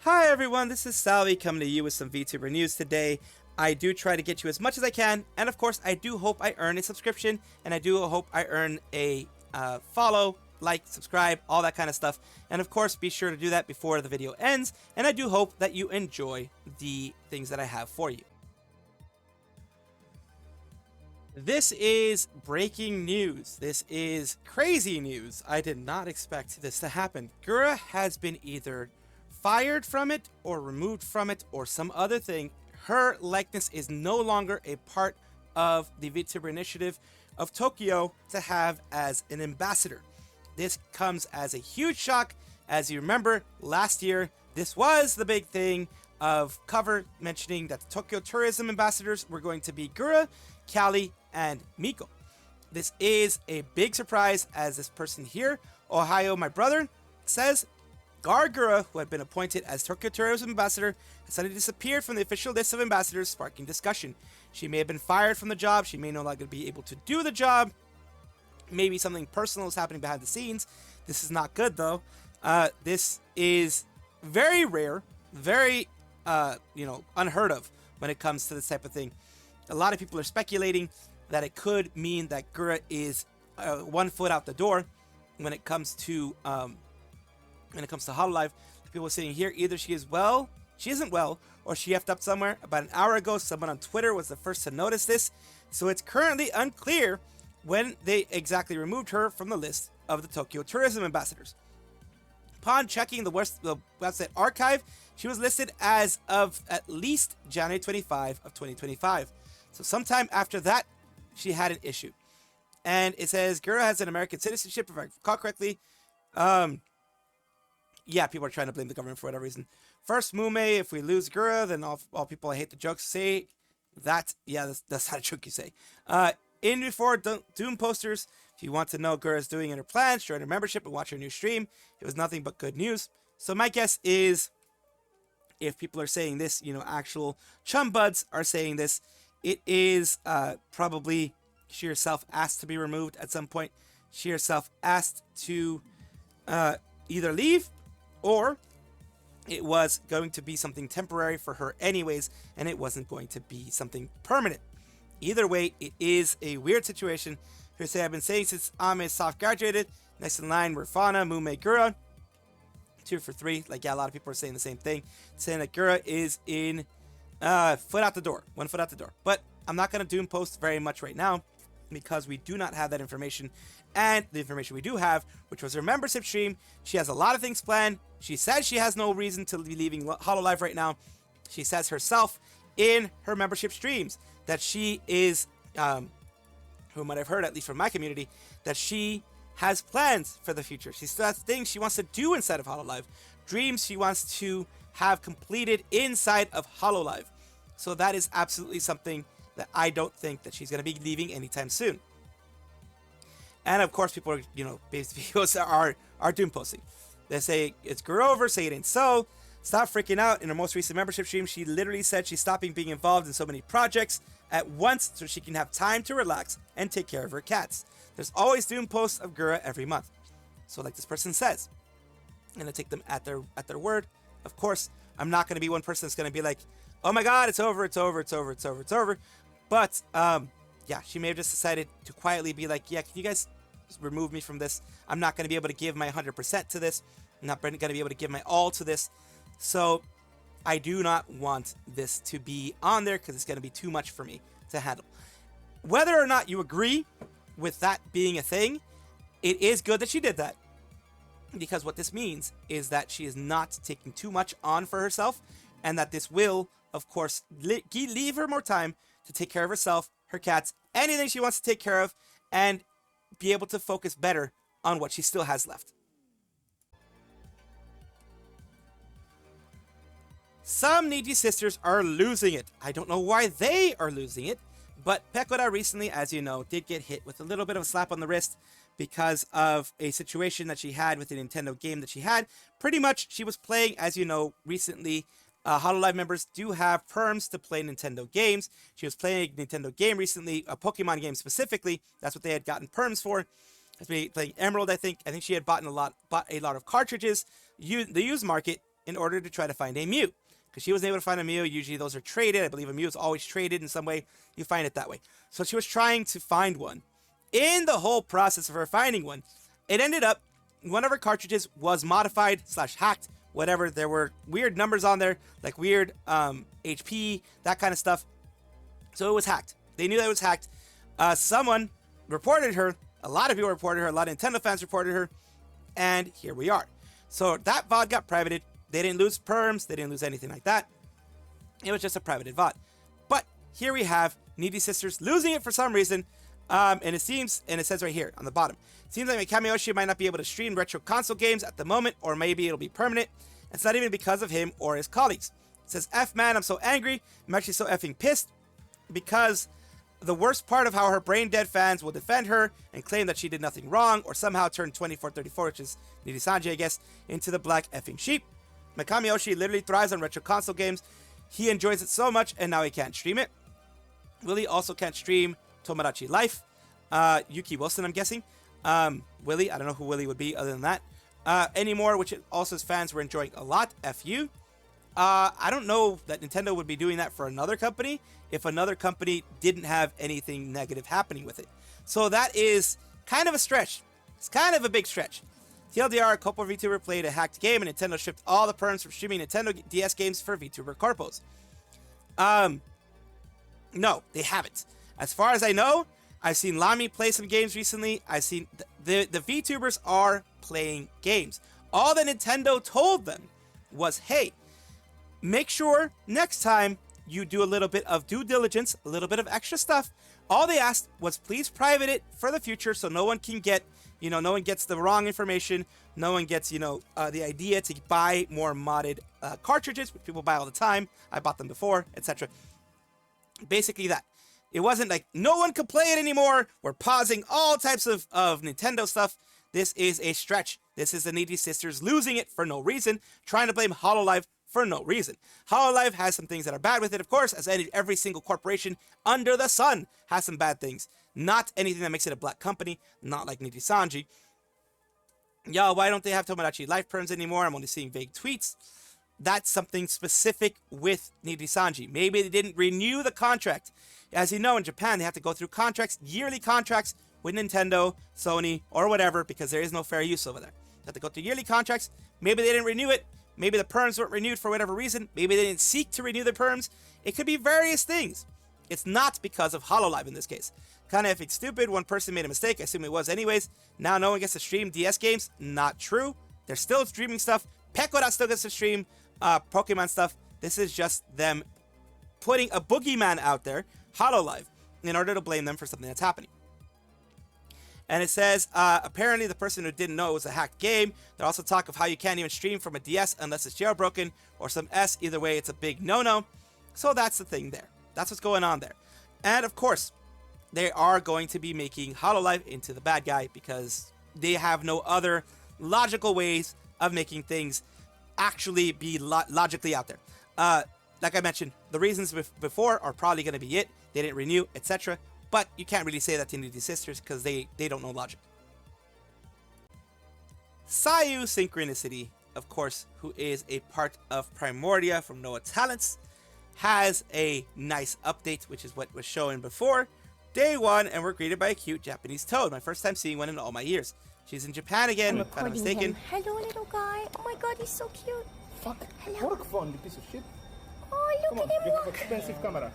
Hi everyone, this is Salvi coming to you with some Vtuber news today. I do try to get you as much as I can, and of course I do hope I earn a subscription, and I do hope I earn a follow, like, subscribe, all that kind of stuff. And of course be sure to do that before the video ends, and I do hope that you enjoy the things that I have for you. This is breaking news. This is crazy news. I did not expect this to happen. Gura has been either fired from it or removed from it or some other thing. Her likeness is no longer a part of the Vtuber initiative of Tokyo to have as an ambassador. This comes as a huge shock. As you remember, last year, this was the big thing of cover mentioning that the Tokyo tourism ambassadors were going to be Gura, Kali, and Miko. This is a big surprise, as this person here, Ohio, my brother, says Gura, who had been appointed as Tokyo Tourism Ambassador, has suddenly disappeared from the official list of ambassadors, sparking discussion. She may have been fired from the job. She may no longer be able to do the job. Maybe something personal is happening behind the scenes. This is not good, though. This is very rare, very, unheard of when it comes to this type of thing. A lot of people are speculating that it could mean that Gura is 1 foot out the door when it comes to Hololive. People are saying here, either she isn't well, or she effed up somewhere. About an hour ago, someone on Twitter was the first to notice this. So it's currently unclear when they exactly removed her from the list of the Tokyo tourism ambassadors. Upon checking the website archive, she was listed as of at least January 25 of 2025. So sometime after that, she had an issue. And it says Gura has an American citizenship, if I recall correctly. Yeah, people are trying to blame the government for whatever reason. First, Mume, if we lose Gura, then all people, I hate the jokes, say that. Yeah, that's not a joke you say. In before Doom posters, if you want to know Gura's doing in her plans, join her membership and watch her new stream. It was nothing but good news. So my guess is, if people are saying this, actual chum buds are saying this, it is probably she herself asked to be removed at some point. She herself asked to either leave, or it was going to be something temporary for her anyways, and it wasn't going to be something permanent. Either way, it is a weird situation. Here say I've been saying since Ame soft graduated. Next in line were Fauna, Mume, Gura. 2 for 3. Like, yeah, a lot of people are saying the same thing, saying that Gura is in 1 foot out the door. But I'm not going to doom post very much right now, because we do not have that information. And the information we do have, which was her membership stream, she has a lot of things planned. She says she has no reason to be leaving Hololive right now. She says herself in her membership streams that she is, who might have heard, at least from my community, that she has plans for the future. She still has things she wants to do inside of Hololive, dreams she wants to have completed inside of Hololive. So that is absolutely something that I don't think that she's going to be leaving anytime soon. And of course, people are, basically are doom posting. They say it's Gura over, say it ain't so. Stop freaking out. In her most recent membership stream, she literally said she's stopping being involved in so many projects at once so she can have time to relax and take care of her cats. There's always doom posts of Gura every month. So like this person says, I'm going to take them at their word. Of course, I'm not going to be one person that's going to be like, oh my god, it's over. But yeah, she may have just decided to quietly be like, yeah, can you guys remove me from this? I'm not going to be able to give my 100% to this. I'm not going to be able to give my all to this. So I do not want this to be on there, because it's going to be too much for me to handle. Whether or not you agree with that being a thing, it is good that she did that, because what this means is that she is not taking too much on for herself, and that this will, of course, leave her more time to take care of herself, her cats, anything she wants to take care of, and be able to focus better on what she still has left. Some Nijisisters are losing it. I don't know why they are losing it, but Pekora recently, as you know, did get hit with a little bit of a slap on the wrist because of a situation that she had with a Nintendo game that she had. Pretty much, she was playing, as you know, recently. Hololive members do have perms to play Nintendo games. She was playing a Nintendo game recently, a Pokemon game specifically. That's what they had gotten perms for. Has been playing Emerald, I think. I think she had bought a lot of cartridges, the used market, in order to try to find a Mew. Because she wasn't able to find a Mew. Usually those are traded. I believe a Mew is always traded in some way. You find it that way. So she was trying to find one. In the whole process of her finding one, it ended up one of her cartridges was modified / hacked, whatever. There were weird numbers on there, like weird HP, that kind of stuff. So it was hacked. They knew that it was hacked. Someone reported her. A lot of people reported her. A lot of Nintendo fans reported her. And here we are. So that VOD got privated. They didn't lose perms. They didn't lose anything like that. It was just a privated VOD. But here we have Nijisisters losing it for some reason. And it seems, and it says right here on the bottom, it seems like Mikami might not be able to stream retro console games at the moment, or maybe it'll be permanent. It's not even because of him or his colleagues. It says, F man, I'm so angry. I'm actually so effing pissed because the worst part of how her brain dead fans will defend her and claim that she did nothing wrong or somehow turned 2434, which is nijisanji, I guess, into the black effing sheep. Mikami literally thrives on retro console games. He enjoys it so much and now he can't stream it. Willie also can't stream Tomodachi Life. Yuki Wilson, I'm guessing. Willie, I don't know who Willie would be other than that. Anymore, which also his fans were enjoying a lot. FU. I don't know that Nintendo would be doing that for another company if another company didn't have anything negative happening with it. So that is kind of a stretch. It's kind of a big stretch. TLDR, a couple of VTuber played a hacked game and Nintendo shipped all the perms from streaming Nintendo DS games for VTuber corpos. No, they haven't. As far as I know, I've seen Lamy play some games recently. I've seen the VTubers are playing games. All that Nintendo told them was, hey, make sure next time you do a little bit of due diligence, a little bit of extra stuff. All they asked was please private it for the future so no one can get, no one gets the wrong information. No one gets, the idea to buy more modded cartridges, which people buy all the time. I bought them before, etc. Basically that. It wasn't like no one could play it anymore. We're pausing all types of Nintendo stuff. This is a stretch. This is the Nijisisters losing it for no reason, trying to blame Hololive for no reason. Hololive has some things that are bad with it, of course, as every single corporation under the sun has some bad things. Not anything that makes it a black company, not like Nijisanji. Yo, why don't they have Tomodachi Life perms anymore? I'm only seeing vague tweets. That's something specific with Nijisanji. Maybe they didn't renew the contract. As you know, in Japan, they have to go through contracts, yearly contracts with Nintendo, Sony, or whatever, because there is no fair use over there. They have to go through yearly contracts. Maybe they didn't renew it. Maybe the perms weren't renewed for whatever reason. Maybe they didn't seek to renew the perms. It could be various things. It's not because of Hololive in this case. Kind of it's stupid. One person made a mistake. I assume it was anyways. Now no one gets to stream DS games. Not true. They're still streaming stuff. Pekora still gets to stream Pokemon stuff. This is just them putting a boogeyman out there, Hololive, in order to blame them for something that's happening. And it says, apparently the person who didn't know it was a hacked game. There's also talk of how you can't even stream from a DS unless it's jailbroken or some S. Either way, it's a big no-no. So that's the thing there. That's what's going on there. And of course, they are going to be making Hololive into the bad guy because they have no other logical ways of making things actually be logically out there. Like I mentioned, the reasons before are probably going to be it. They didn't renew, etc. But you can't really say that to Nijisisters because they don't know logic. Sayu Synchronicity, of course, who is a part of Primordia from Noah Talents, has a nice update, which is what was shown before. Day 1, and we're greeted by a cute Japanese toad. My first time seeing one in all my years. She's in Japan again, if I'm not mistaken. Hello, little guy. Oh my god, he's so cute. Fuck. Hello. Work phone, you piece of shit. Oh, look at him you walk. have expensive camera.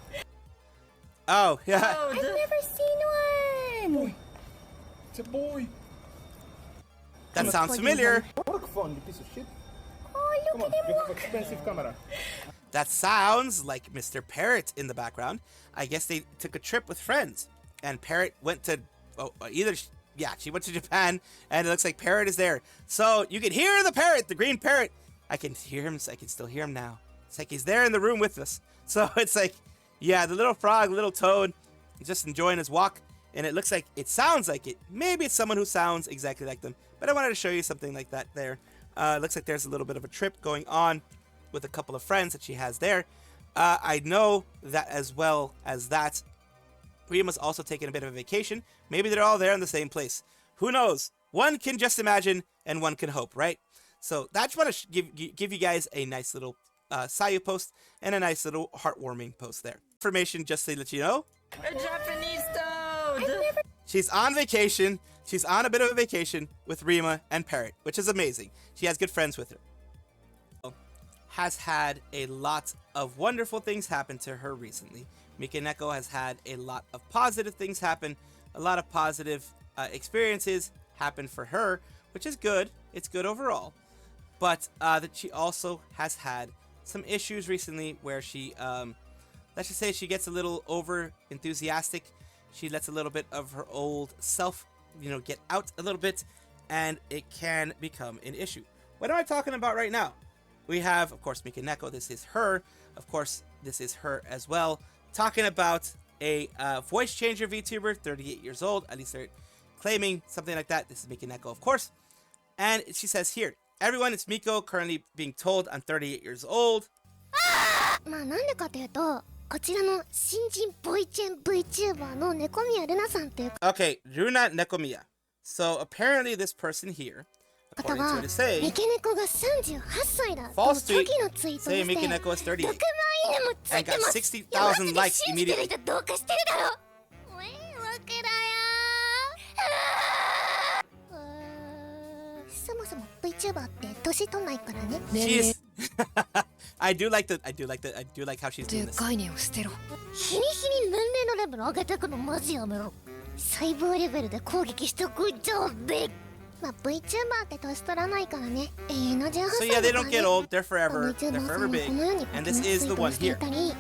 Oh, yeah. I've never seen one. It's a boy. That sounds familiar. Work phone, you piece of shit. Oh, look at him you have walk. expensive camera. That sounds like Mr. Parrot in the background. I guess they took a trip with friends. And Parrot went to... she went to Japan. And it looks like Parrot is there. So you can hear the parrot, the green parrot. I can hear him. I can still hear him now. It's like he's there in the room with us. So it's like... yeah, the little frog, little toad, he's just enjoying his walk, and it looks like, it sounds like it. Maybe it's someone who sounds exactly like them, but I wanted to show you something like that there. It looks like there's a little bit of a trip going on with a couple of friends that she has there. I know that as well as that, Rima's also taking a bit of a vacation. Maybe they're all there in the same place. Who knows? One can just imagine, and one can hope, right? So I just want to give you guys a nice little Sayu post and a nice little heartwarming post there. Information just to let you know. A Japanese toad! She's on vacation. She's on a bit of a vacation with Rima and Parrot, which is amazing. She has good friends with her. Has had a lot of wonderful things happen to her recently. MIkeneko has had a lot of positive things happen, a lot of positive experiences happen for her, which is good. It's good overall. But that she also has had some issues recently where she, let's just say she gets a little over enthusiastic. She lets a little bit of her old self, get out a little bit, and it can become an issue. What am I talking about right now? We have, of course, MIkeneko. This is her. Of course, this is her as well. Talking about a voice changer VTuber, 38 years old. At least they're claiming something like that. This is MIkeneko, of course. And she says here, everyone, it's Miko, currently being told I'm 38 years old. まあなんでかというと、こちらの新人ボイチェン VTuber の猫宮ルナさんという Okay, Runa Nekomiya. So apparently this person here, 方 according to が what it say, ミケネコが38歳だと False 初 tweet 期のツイートを saying して MIkeneko is 6 38. 万いいねもつい And て got ます 60,000 likes 信じてる immediately. 人どうかしてるだろ迷惑だよそもそも VTuber って年取んないからね She is. I do like how she's とい doing う this. 概念を捨てろ。日に日に年齢のレベル上げていくのマジやめろ細胞レベルで攻撃してくんじゃんべまあ VTuber って年取らないからね永遠の18 So 歳 yeah, だ they から don't ね get old. They're forever. VTuber They're さ forever んに big. このように And this is the ツイート one をしてい here. たり結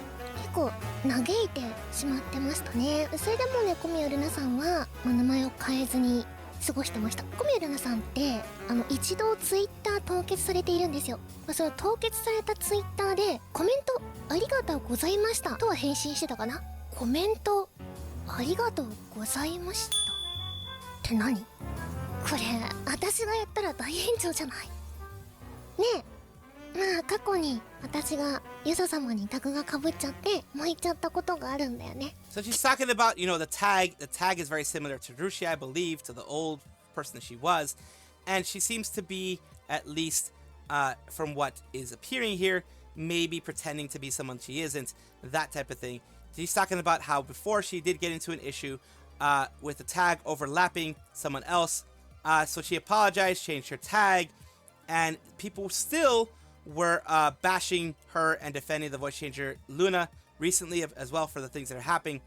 構嘆いてしまってましたねそれでもね小宮ルナさんは、名前を変えずに過ごしてました小宮ルナさんって一度ツイッター凍結されているんですよ、その凍結されたツイッターでコメントありがとうございましたとは返信してたかなコメントありがとうございましたって何これ私がやったら大炎上じゃないねえまあ過去に私がユサ様にタグがかぶっちゃって巻いちゃったことがあるんだよね So she's talking about, the tag. The tag is very similar to Rushi, I believe, to the old person that she was. And she seems to be, at least from what is appearing here, maybe pretending to be someone she isn't, that type of thing. She's talking about how before she did get into an issue with the tag overlapping someone else. So she apologized, changed her tag, and people still were bashing her and defending the voice changer Luna recently as well for the things that are happening.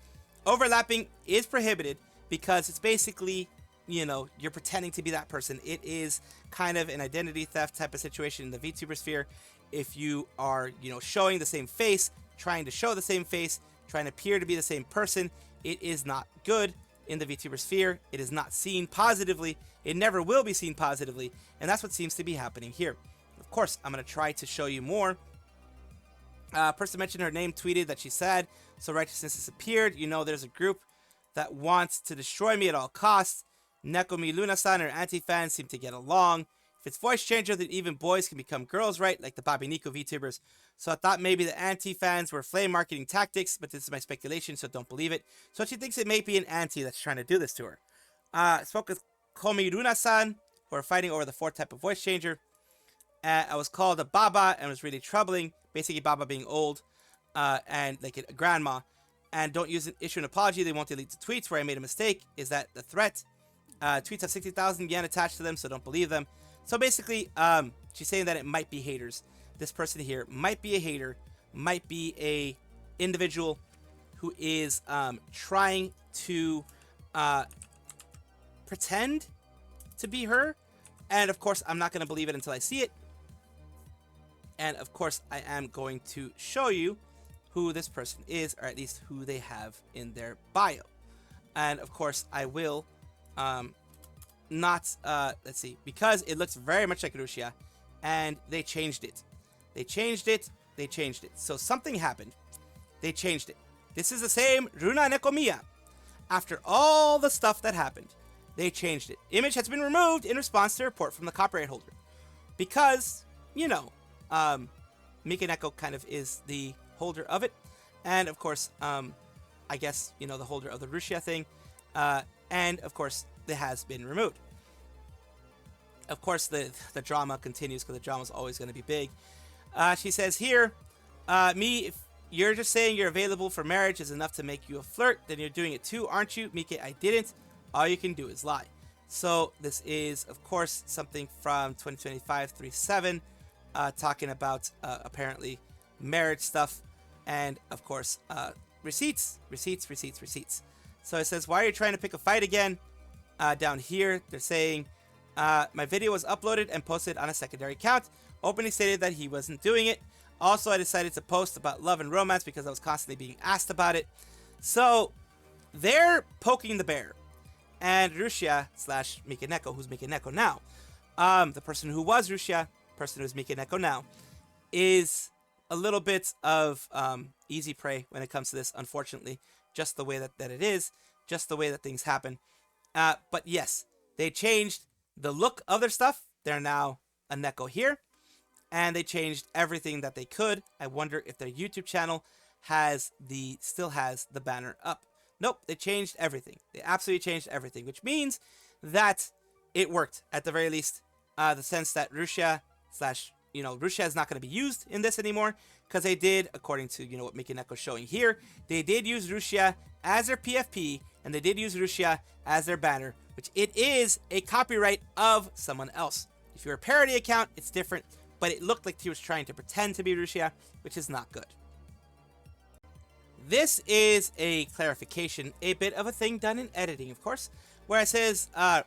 Overlapping is prohibited because it's basically, you're pretending to be that person. It is kind of an identity theft type of situation in the VTuber sphere. If you are, showing the same face, trying to show the same face, trying to appear to be the same person, it is not good in the VTuber sphere. It is not seen positively. It never will be seen positively. And that's what seems to be happening here. Of course, I'm going to try to show you more. Person mentioned her name, tweeted that she's sad, so righteousness has appeared. There's a group that wants to destroy me at all costs. Nekomi Luna-san and her anti-fans seem to get along. If it's voice changer, then even boys can become girls, right? Like the Babiniko VTubers. So I thought maybe the anti-fans were flame marketing tactics, but this is my speculation, so don't believe it. So she thinks it may be an anti that's trying to do this to her. Spoke with Komi Luna-san, who are fighting over the fourth type of voice changer. I was called a Baba and it was really troubling. Basically, Baba being old and like a grandma. And don't issue an apology. They won't delete the tweets where I made a mistake. Is that the threat? Tweets have 60,000 yen attached to them, so don't believe them. So basically, she's saying that it might be haters. This person here might be a hater, might be a individual who is trying to pretend to be her. And of course, I'm not going to believe it until I see it. And of course, I am going to show you who this person is, or at least who they have in their bio. And of course, I will let's see, because it looks very much like Rushia, and they changed it. They changed it. So something happened. They changed it. This is the same Runa Nekomiya. After all the stuff that happened, they changed it. Image has been removed in response to a report from the copyright holder. Because, MIkeneko kind of is the holder of it. And of course, I guess, the holder of the Rushia thing. And of course, it has been removed. of course, the drama continues because the drama is always going to be big. She says here, if you're just saying you're available for marriage is enough to make you a flirt, then you're doing it too, aren't you? Mike, I didn't. All you can do is lie. So this is, of course, something from 2025-37, talking about apparently marriage stuff, and of course receipts. So it says, why are you trying to pick a fight again? Down here they're saying, my video was uploaded and posted on a secondary account. Openly stated that he wasn't doing it. Also, I decided to post about love and romance because I was constantly being asked about it. So they're poking the bear. And Rushia / MIkeneko, who's MIkeneko now, the person who was Rushia, person who's MIkeneko now, is a little bit of easy prey when it comes to this, unfortunately. Just the way that it is, just the way that things happen. But yes, they changed the look of their stuff. They're now a Neko here. And they changed everything that they could. I wonder if their YouTube channel still has the banner up. Nope, they changed everything. They absolutely changed everything, which means that it worked at the very least. The sense that Rushia is not going to be used in this anymore, because they did, according to what MIkeneko is showing here, they did use Rushia as their PFP, and they did use Rushia as their banner, which it is a copyright of someone else. If you're a parody account, it's different. But it looked like he was trying to pretend to be Rushia, which is not good. This is a clarification, a bit of a thing done in editing, of course, where it says, I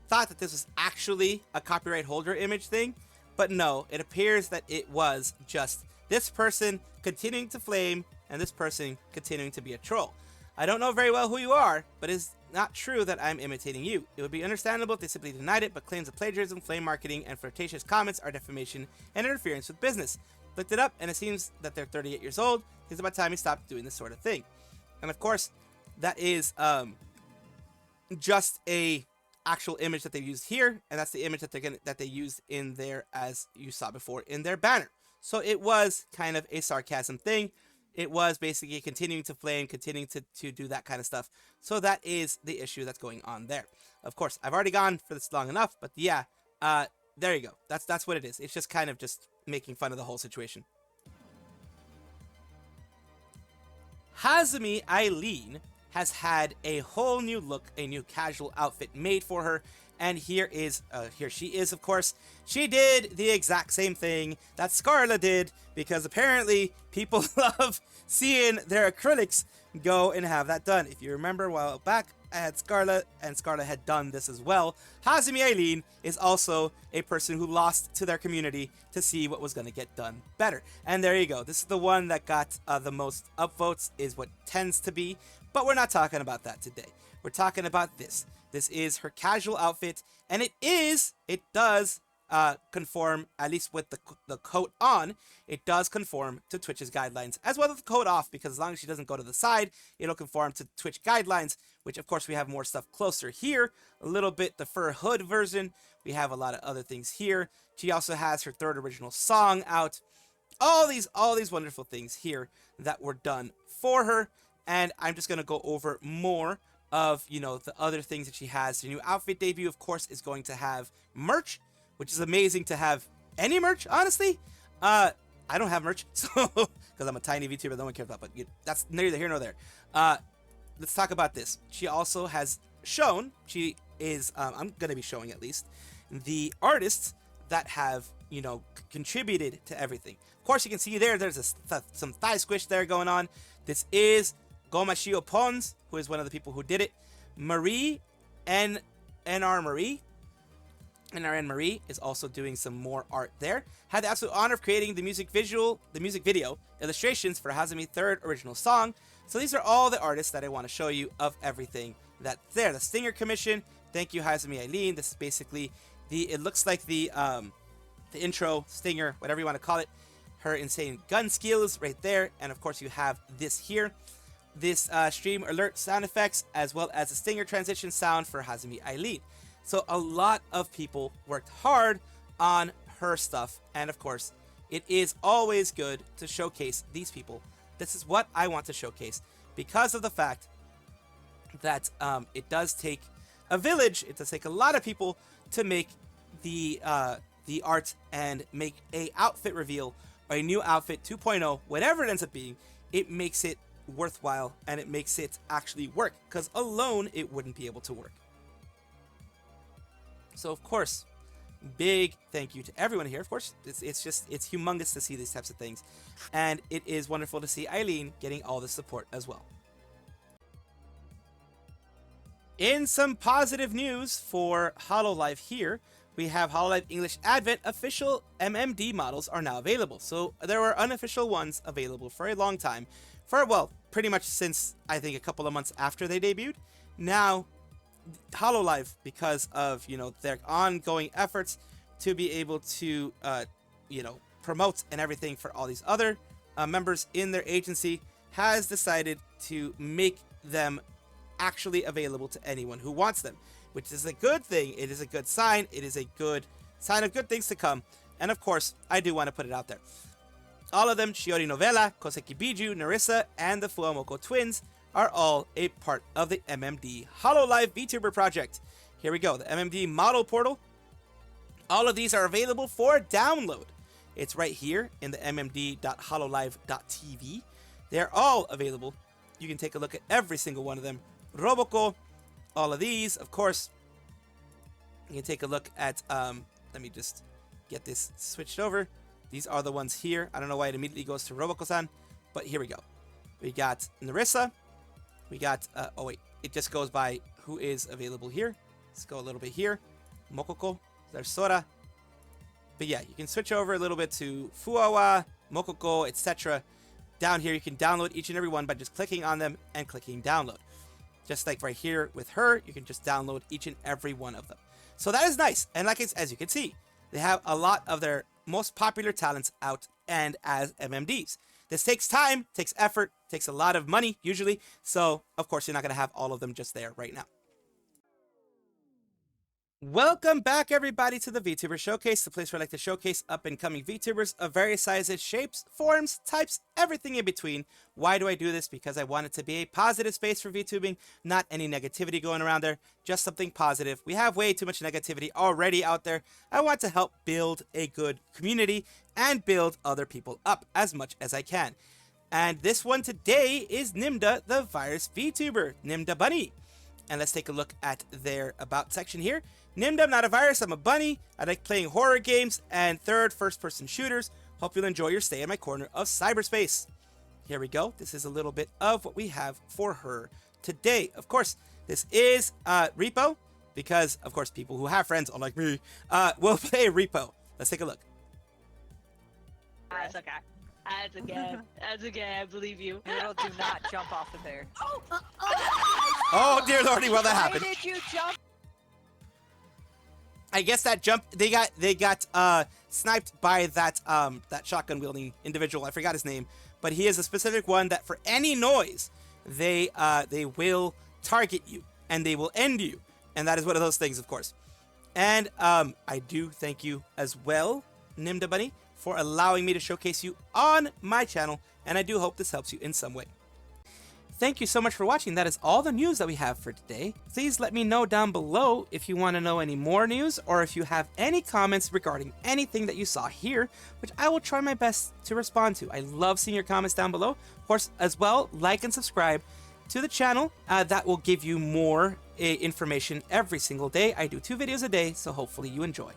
thought that this was actually a copyright holder image thing, but no, it appears that it was just this person continuing to flame and this person continuing to be a troll. I don't know very well who you are, but it's not true that I'm imitating you. It would be understandable if they simply denied it, but claims of plagiarism, flame marketing, and flirtatious comments are defamation and interference with business. Looked it up, and it seems that they're 38 years old. It's about time you stopped doing this sort of thing. And of course, that is just a actual image that they used here, and that's the image that they used in there, as you saw before, in their banner. So it was kind of a sarcasm thing. It was basically continuing to flame, continuing to do that kind of stuff. So that is the issue that's going on there. Of course, I've already gone for this long enough, but yeah, there you go. That's what it is. It's just kind of just making fun of the whole situation. Hazumi Eileen has had a whole new look, a new casual outfit made for her. And here she is, of course. She did the exact same thing that Squirrel did, because apparently people love seeing their acrylics go and have that done. If you remember a while back, I had Scarlet, and Scarlet had done this as well. Hazumi Eileen is also a person who lost to their community to see what was going to get done better. And there you go. This is the one that got the most upvotes, is what tends to be. But we're not talking about that today. We're talking about this. This is her casual outfit, and it does conform, at least with the coat on, it does conform to Twitch's guidelines, as well as the coat off, because as long as she doesn't go to the side, it'll conform to Twitch guidelines, which of course we have more stuff closer here, a little bit the fur hood version, we have a lot of other things here. She also has her third original song out, all these wonderful things here that were done for her, and I'm just going to go over more of, the other things that she has. Her new outfit debut, of course, is going to have merch, which is amazing to have any merch, honestly. I don't have merch, so because I'm a tiny VTuber, no one cares about, but that's neither here nor there. Let's talk about this. She also has shown, she is, I'm going to be showing at least, the artists that have, contributed to everything. Of course, you can see there's some thigh squish there going on. This is Gomashio Pons, who is one of the people who did it. Marie, NR Marie is also doing some more art there. Had the absolute honor of creating the music video illustrations for Hazumi's third original song. So these are all the artists that I want to show you of everything that's there. The Stinger Commission. Thank you, Hazumi Eileen. This is basically it looks like the intro, Stinger, whatever you want to call it. Her insane gun skills right there. And of course you have this here. This stream alert sound effects, as well as a Stinger transition sound for Hazumi Eileen. So a lot of people worked hard on her stuff, and of course, it is always good to showcase these people. This is what I want to showcase, because of the fact that it does take a village, it does take a lot of people to make the art and make a outfit reveal or a new outfit 2.0, whatever it ends up being, it makes it worthwhile and it makes it actually work, because alone it wouldn't be able to work. So of course, big thank you to everyone here. Of course, it's humongous to see these types of things, and it is wonderful to see Eileen getting all the support as well. In some positive news for Hololive here, we have Hololive English Advent official MMD models are now available. So there were unofficial ones available for a long time, for, well, pretty much since I think a couple of months after they debuted. Now, Hololive, because of, you know, their ongoing efforts to be able to, you know, promote and everything for all these other members in their agency, has decided to make them actually available to anyone who wants them, which is a good thing. It is a good sign. It is a good sign of good things to come. And of course, I do want to put it out there. All of them, Shiori Novella, Koseki Biju, Narissa, and the Fuamoko twins are all a part of the MMD Hololive Vtuber project. Here we go, the MMD model portal. All of these are available for download. It's right here in the mmd.hololive.tv. They're all available. You can take a look at every single one of them. Roboko, all of these, of course. You can take a look at, let me just get this switched over. These are the ones here. I don't know why it immediately goes to Roboko-san, but here we go. We got Narissa. We got, oh wait, it just goes by who is available here. Let's go a little bit here. Mokoko, there's Sora. But yeah, you can switch over a little bit to Fuawa, Mokoko, etc. Down here, you can download each and every one by just clicking on them and clicking download. Just like right here with her, you can just download each and every one of them. So that is nice. And like as you can see, they have a lot of their most popular talents out and as MMDs. This takes time, takes effort, takes a lot of money usually. So of course you're not going to have all of them just there right now. Welcome back everybody to the VTuber Showcase, the place where I like to showcase up and coming VTubers of various sizes, shapes, forms, types, everything in between. Why do I do this? Because I want it to be a positive space for VTubing, not any negativity going around there, just something positive. We have way too much negativity already out there. I want to help build a good community and build other people up as much as I can. And this one today is Nimda, the virus VTuber, Nimda Bunny. And let's take a look at their about section here. Nimda, I'm not a virus, I'm a bunny. I like playing horror games and first-person shooters. Hope you'll enjoy your stay in my corner of cyberspace. Here we go. This is a little bit of what we have for her today. Of course, this is Repo, because, of course, people who have friends, unlike me, will play Repo. Let's take a look. That's okay. That's okay. That's okay. I believe you. Girl, do not jump off of there. Oh, dear lordy, well, that happened. Why did you jump? I guess that jump, they got sniped by that that shotgun wielding individual. I forgot his name, but he is a specific one that for any noise, they will target you and they will end you, and that is one of those things, of course. And I do thank you as well, Nimda Bunny, for allowing me to showcase you on my channel, and I do hope this helps you in some way. Thank you so much for watching. That is all the news that we have for today. Please let me know down below if you want to know any more news or if you have any comments regarding anything that you saw here, which I will try my best to respond to. I love seeing your comments down below. Of course, as well, like and subscribe to the channel. That will give you more information every single day. I do 2 videos a day, so hopefully you enjoy.